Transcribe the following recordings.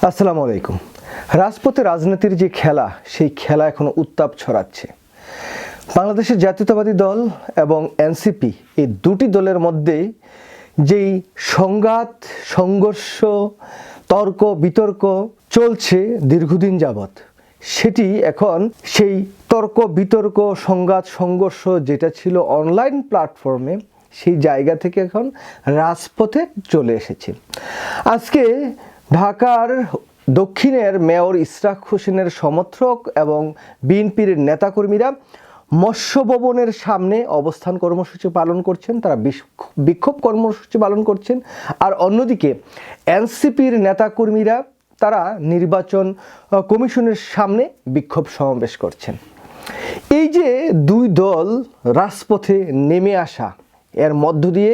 আসসালামু আলাইকুম। রাজপথে রাজনীতির যে খেলা, সেই খেলা এখনো উত্তাপ ছড়াচ্ছে। বাংলাদেশের জাতীয়তাবাদী দল এবং এনসিপি এই দুটি দলের মধ্যে যেই সংঘাত, সংঘর্ষ, তর্ক বিতর্ক চলছে দীর্ঘদিন যাবৎ, সেটি এখন সেই তর্ক বিতর্ক, সংঘাত, সংঘর্ষ যেটা ছিল অনলাইন প্ল্যাটফর্মে, সেই জায়গা থেকে এখন রাজপথে চলে এসেছে। আজকে ঢাকার দক্ষিণের মেয়র ইশরাক হোসেনের সমর্থক এবং বিএনপির নেতাকর্মীরা মৎস্য ভবনের সামনে অবস্থান কর্মসূচি পালন করছেন, তারা বিক্ষোভ কর্মসূচি পালন করছেন। আর অন্যদিকে এনসিপির নেতাকর্মীরা তারা নির্বাচন কমিশনের সামনে বিক্ষোভ সমাবেশ করছেন। এই যে দুই দল রাজপথে নেমে আসা, এর মধ্য দিয়ে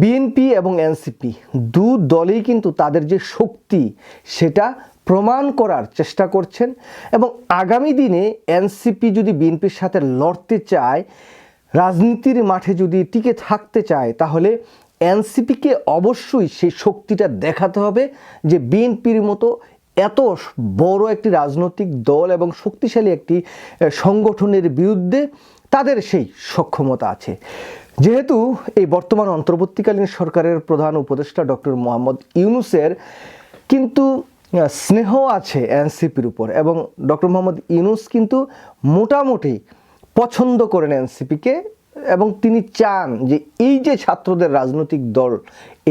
বিএনপি এবং এনসিপি দু দলেই কিন্তু তাদের যে শক্তি সেটা প্রমাণ করার চেষ্টা করছেন। এবং আগামী দিনে এনসিপি যদি বিএনপির সাথে লড়তে চায়, রাজনীতির মাঠে যদি টিকে থাকতে চায়, তাহলে এনসিপিকে অবশ্যই সেই শক্তিটা দেখাতে হবে যে বিএনপির মতো এত বড় একটি রাজনৈতিক দল এবং শক্তিশালী একটি সংগঠনের বিরুদ্ধে তাদের সেই সক্ষমতা আছে। যেহেতু এই বর্তমান অন্তর্বর্তীকালীন সরকারের প্রধান উপদেষ্টা ডক্টর মোহাম্মদ ইউনূসের কিন্তু স্নেহ আছে এনসিপির উপর, এবং ডক্টর মোহাম্মদ ইউনূস কিন্তু মোটামুটি পছন্দ করেন এনসিপিকে, এবং তিনি চান যে এই যে ছাত্রদের রাজনৈতিক দল,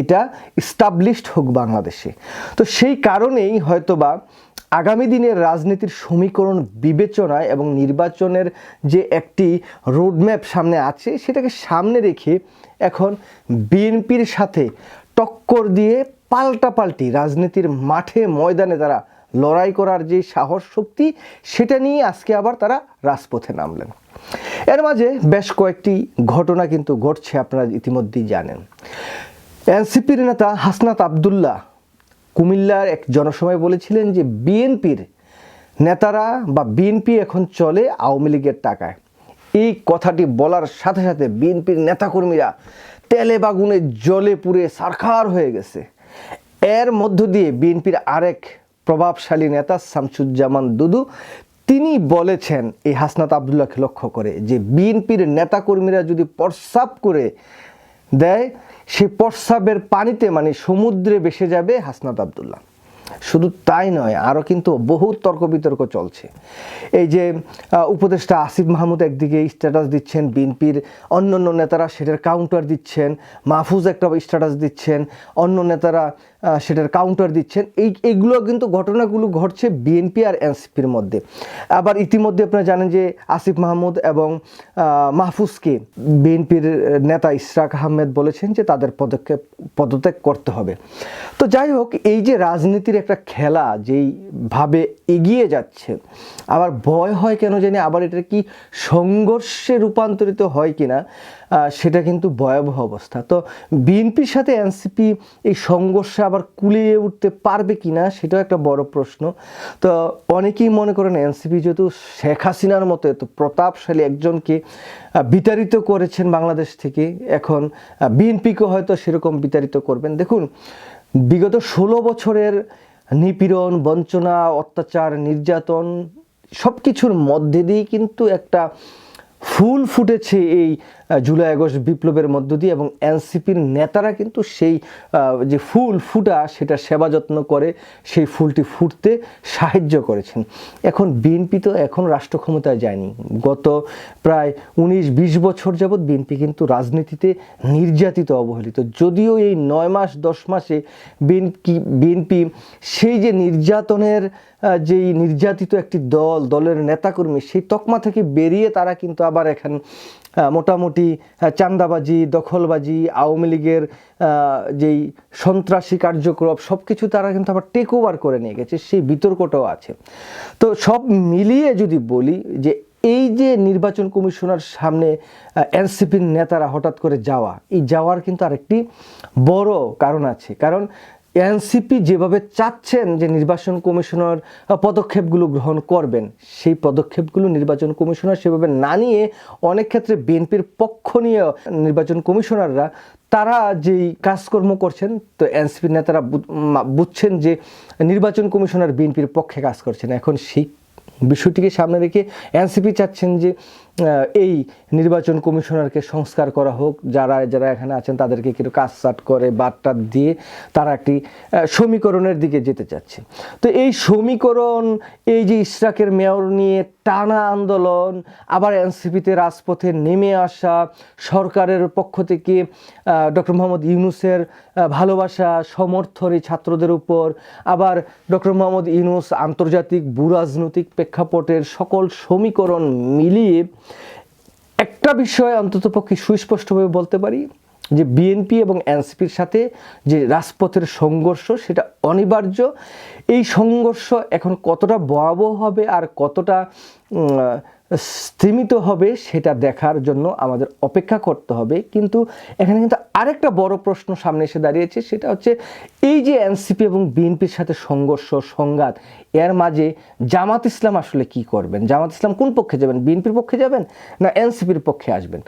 এটা ইস্টাবলিশড হোক বাংলাদেশে। তো সেই কারণেই হয়তোবা আগামী দিনের রাজনীতির সমীকরণ বিবেচনায় এবং নির্বাচনের যে একটি রোডম্যাপ সামনে আছে, সেটাকে সামনে রেখে এখন বিএনপির সাথে টক্কর দিয়ে পাল্টাপাল্টি রাজনীতির মাঠে ময়দানে তারা লড়াই করার যে সাহস শক্তি, সেটা নিয়ে আজকে আবার তারা রাজপথে নামলেন। এর মাঝে বেশ কয়েকটি ঘটনা কিন্তু ঘটছে, আপনারা ইতিমধ্যেই জানেন। এনসিপির নেতা হাসনাত আবদুল্লাহ কুমিল্লার এক জনসভায় বলেছিলেন যে বিএনপির নেতারা বা বিএনপি এখন চলে আওয়ামী লীগের টাকায়। এই কথাটি বলার সাথে সাথে বিএনপির নেতাকর্মীরা তেলে বাগুনে জলে পুড়ে ছারখার হয়ে গেছে। এর মধ্য দিয়ে বিএনপির আরেক প্রভাবশালী নেতা শামসুজ্জামান দুদু তিনি বলেছেন এই হাসনাত আবদুল্লাহকে লক্ষ্য করে যে বিএনপির নেতাকর্মীরা যদি প্রস্রাব করে দেয়, সেই প্রস্রাবের পানিতে মানে সমুদ্রে ভেসে যাবে হাসনাত আবদুল্লাহ। শুধু তাই নয়, আরও কিন্তু বহু তর্ক বিতর্ক চলছে। এই যে উপদেষ্টা আসিফ মাহমুদ একদিকে স্ট্যাটাস দিচ্ছেন, বিএনপির অন্য নেতারা সেটার কাউন্টার দিচ্ছেন, মাহফুজ একটা স্ট্যাটাস দিচ্ছেন, অন্য নেতারা সেটার কাউন্টার দিচ্ছেন। এইগুলো কিন্তু ঘটনাগুলো ঘটছে বিএনপি আর এনসিপির মধ্যে। আবার ইতিমধ্যে আপনারা জানেন যে আসিফ মাহমুদ এবং মাহফুজকে বিএনপির নেতা ইশরাক আহমেদ বলেছেন যে তাদের পদত্যাগ করতে হবে। তো যাই হোক, এই যে রাজনীতির একটা খেলা যেইভাবে এগিয়ে যাচ্ছে, আবার ভয় হয় কেন জানি আবার এটা কি সংঘর্ষে রূপান্তরিত হয় কিনা, সেটা কিন্তু ভয়াবহ অবস্থা। তো বিএনপির সাথে এনসিপি এই সংঘর্ষে আবার কুলিয়ে উঠতে পারবে কিনা, সেটাও একটা বড় প্রশ্ন। তো অনেকেই মনে করেন এনসিপি যেহেতু শেখ হাসিনার মতো এত প্রতাপশালী একজনকে বিতাড়িত করেছেন বাংলাদেশ থেকে, এখন বিএনপিকে হয়তো সেরকম বিতাড়িত করবেন। দেখুন, বিগত 16 বছরের নিপীড়ন, বঞ্চনা, অত্যাচার, নির্যাতন সব কিছুর মধ্যে দিয়েই কিন্তু একটা ফুল ফুটেছে এই জুলাই আগস্ট বিপ্লবের মধ্য দিয়ে, এবং এনসিপির নেতারা কিন্তু সেই যে ফুল ফুটা সেটা সেবা যত্ন করে সেই ফুলটি ফুটতে সাহায্য করেছেন। এখন বিএনপি তো এখন রাষ্ট্র ক্ষমতায় যায়নি, গত প্রায় 19-20 বছর যাবৎ বিএনপি কিন্তু রাজনীতিতে নির্যাতিত, অবহেলিত। যদিও এই 9 মাস 10 মাসে বিএনপি সেই যে নির্যাতনের যেই নির্যাতিত একটি দলের নেতাকর্মী, সেই তকমা থেকে বেরিয়ে তারা কিন্তু আবার এখন মোটামুটি চাঁদাবাজি, দখলবাজি, আওয়ামী লীগের যেই সন্ত্রাসী কার্যক্রম সব কিছু তারা কিন্তু আবার টেক ওভার করে নিয়ে গেছে, সেই বিতর্কটাও আছে। তো সব মিলিয়ে যদি বলি যে এই যে নির্বাচন কমিশনার সামনে এনসিপির নেতারা হঠাৎ করে যাওয়ার কিন্তু আরেকটি বড় কারণ আছে। কারণ এনসিপি যেভাবে চাচ্ছেন যে নির্বাচন কমিশনার পদক্ষেপগুলো গ্রহণ করবেন, সেই পদক্ষেপগুলো নির্বাচন কমিশনার সেভাবে না নিয়ে অনেক ক্ষেত্রে বিএনপির পক্ষ নিয়ে নির্বাচন কমিশনাররা তারা যেই কাজকর্ম করছেন, তো এনসিপির নেতারা বুঝছেন যে নির্বাচন কমিশনার বিএনপির পক্ষে কাজ করছেন। এখন সেই বিষয়টিকে সামনে রেখে এনসিপি চাচ্ছেন যে এই নির্বাচন কমিশনারকে সংস্কার করা হোক, যারা যারা এখানে আছেন তাদেরকে কিছু কাজসাট করে বার্তা দিয়ে তারা একটি সমীকরণের দিকে যেতে চাচ্ছে। তো এই সমীকরণ, এই যে ইশরাকের মেয়র নিয়ে টানা আন্দোলন, আবার এনসিপিতে রাজপথে নেমে আসা, সরকারের পক্ষ থেকে ডক্টর মোহাম্মদ ইউনূসের ভালোবাসা সমর্থন এই ছাত্রদের উপর, আবার ডক্টর মোহাম্মদ ইউনূস আন্তর্জাতিক ভূরাজনৈতিক প্রেক্ষাপটের সকল সমীকরণ মিলিয়ে একটা বিষয় অন্ততপক্ষে সুস্পষ্টভাবে বলতে পারি যে বিএনপি এবং এনসিপির সাথে যে রাজপথের সংঘর্ষ সেটা অনিবার্য। এই সংঘর্ষ এখন কতটা ভয়াবহ হবে আর কতটা স্তীমিত হবে সেটা দেখার জন্য আমাদের অপেক্ষা করতে হবে। কিন্তু এখানে কিন্তু আরেকটা বড় প্রশ্ন সামনে এসে দাঁড়িয়েছে, সেটা হচ্ছে এই যে এনসিপি এবং বিএনপির সাথে সংঘর্ষ সংঘাত, এর মাঝে জামাত ইসলাম আসলে কি করবেন? জামাত ইসলাম কোন পক্ষে যাবেন? বিএনপির পক্ষে যাবেন না এনসিপির পক্ষে আসবেন?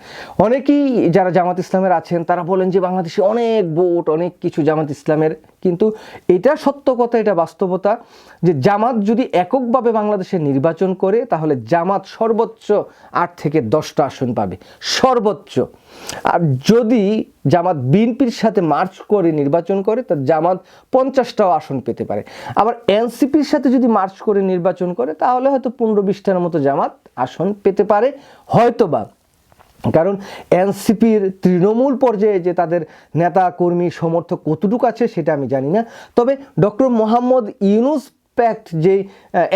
অনেকেই যারা জামাত ইসলামের আছেন তারা বলেন যে বাংলাদেশে অনেক ভোট, অনেক কিছু জামাত ইসলামের, কিন্তু এটা সত্য কথা, এটা বাস্তবতা যে জামাত যদি এককভাবে বাংলাদেশে নির্বাচন করে তাহলে জামাত সর্বোচ্চ 8 থেকে 10টা আসন পাবে সর্বোচ্চ। আর যদি জামাত বিএনপির সাথে মার্চ করে নির্বাচন করে তা জামাত 50টাও আসন পেতে পারে। আবার এনসিপির সাথে যদি মার্চ করে নির্বাচন করে তাহলে হয়তো 15-20টার মতো জামাত আসন পেতে পারে হয়তোবা। কারণ এনসিপির তৃণমূল পর্যায়ে যে তাদের নেতা কর্মী সমর্থক কতটুকু আছে সেটা আমি জানি না। তবে ডক্টর মোহাম্মদ ইউনূস প্যাক্ট যে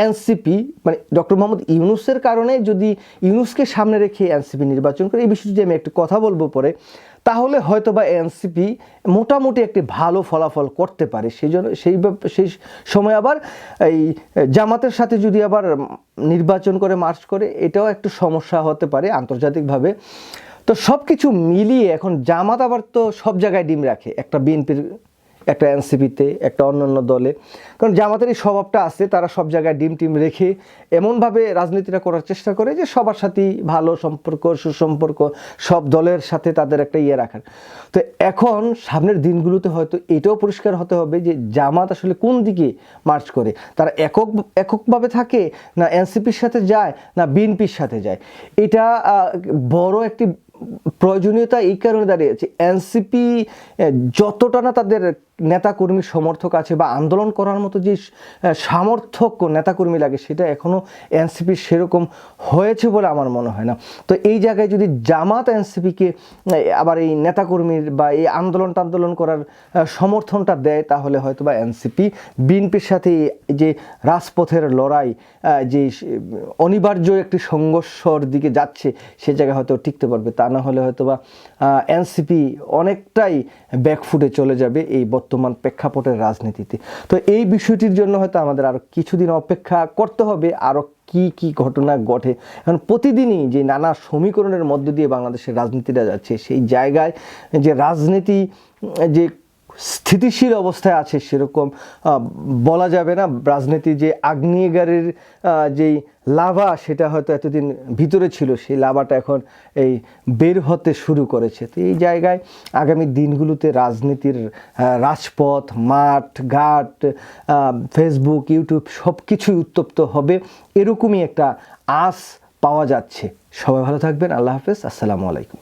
এনসিপি, মানে ডক্টর মোহাম্মদ ইউনূসের কারণে যদি ইউনূসকে সামনে রেখে এনসিপি নির্বাচন করে, এই বিষয়টি আমি একটু কথা বলবো পরে, তাহলে হয়তো বা এনসিপি মোটামুটি একটি ভালো ফলাফল করতে পারে। সেই জন্য সেই সময় আবার এই জামাতের সাথে যদি আবার নির্বাচন করে মার্চ করে, এটাও একটু সমস্যা হতে পারে আন্তর্জাতিকভাবে। তো সব কিছু মিলিয়ে এখন জামাত আবার তো সব জায়গায় ডিম রাখে, একটা বিএনপির, একটা এনসিপিতে, একটা অন্যান্য দলে। কারণ জামাতের এই স্বভাবটা আছে, তারা সব জায়গায় ডিম টিম রেখে এমনভাবে রাজনীতিটা করার চেষ্টা করে যে সবার সাথেই ভালো সম্পর্ক, সুসম্পর্ক, সব দলের সাথে তাদের একটা ইয়ে রাখার। তো এখন সামনের দিনগুলোতে হয়তো এটাও পরিষ্কার হতে হবে যে জামাত আসলে কোন দিকে মার্চ করে, তারা এককভাবে থাকে না এনসিপির সাথে যায় না বিএনপির সাথে যায়। এটা বড় একটি প্রয়োজনীয়তা এই কারণে দাঁড়িয়েছে, এনসিপি যতটা না তাদের নেতাকর্মী সমর্থক আছে বা আন্দোলন করার মতো যে সামর্থক নেতাকর্মী লাগে সেটা এখনও এনসিপির সেরকম হয়েছে বলে আমার মনে হয় না। তো এই জায়গায় যদি জামাত এনসিপিকে আবার এই নেতাকর্মীর বা এই আন্দোলন করার সমর্থনটা দেয় তাহলে হয়তো বা এনসিপি বিএনপির সাথে যে রাজপথের লড়াই, যে অনিবার্য একটি সংঘর্ষর দিকে যাচ্ছে সে জায়গায় হয়তো টিকতে পারবে। তা না হলে হয়তো বা এনসিপি অনেকটাই ব্যাকফুটে চলে যাবে এই বর্তমান প্রেক্ষাপটের রাজনীতিতে। তো এই বিষয়টির জন্য হয়তো আমাদের আরও কিছুদিন অপেক্ষা করতে হবে, আরও কি ঘটনা ঘটে। এখন প্রতিদিনই যে নানা সমীকরণের মধ্য দিয়ে বাংলাদেশের রাজনীতিটা যাচ্ছে, সেই জায়গায় যে রাজনীতি যে স্থিতিশীল অবস্থায় আছে সেরকম বলা যাবে না। রাজনীতি যে আগ্নেয়গিরির যেই লাভা সেটা হয়তো এতদিন ভিতরে ছিল, সেই লাভাটা এখন এই বের হতে শুরু করেছে। তো এই জায়গায় আগামী দিনগুলোতে রাজনীতির রাজপথ, মাঠ ঘাট, ফেসবুক, ইউটিউব সব কিছুই উত্তপ্ত হবে, এরকমই একটা আস পাওয়া যাচ্ছে। সবাই ভালো থাকবেন। আল্লাহ হাফেজ। আসসালামু আলাইকুম।